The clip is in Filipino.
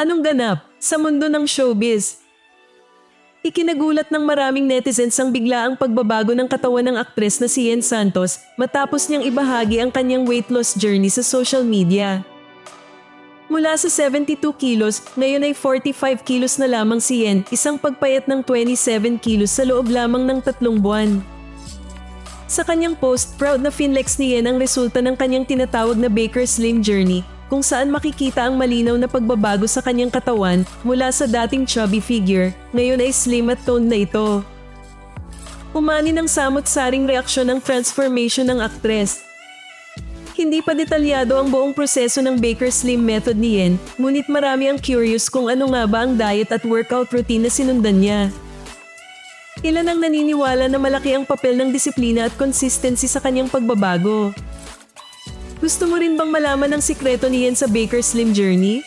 Anong ganap sa mundo ng showbiz? Ikinagulat ng maraming netizens ang biglaang pagbabago ng katawan ng aktres na si Yen Santos matapos niyang ibahagi ang kanyang weight loss journey sa social media. Mula sa 72 kilos, ngayon ay 45 kilos na lamang si Yen, isang pagpayat ng 27 kilos sa loob lamang ng 3 buwan. Sa kanyang post, proud na finlex ni Yen ang resulta ng kanyang tinatawag na Baker Slim Journey, kung saan makikita ang malinaw na pagbabago sa kanyang katawan mula sa dating chubby figure, ngayon ay slim at toned na ito. Umani ng samot-saring reaksyon ng transformation ng aktres. Hindi pa detalyado ang buong proseso ng Baker Slim method ni Yen, ngunit marami ang curious kung ano nga ba ang diet at workout routine na sinundan niya. Ilan ang naniniwala na malaki ang papel ng disiplina at consistency sa kanyang pagbabago. Gusto mo rin bang malaman ang sikreto ni Yen sa Baker Slim Journey?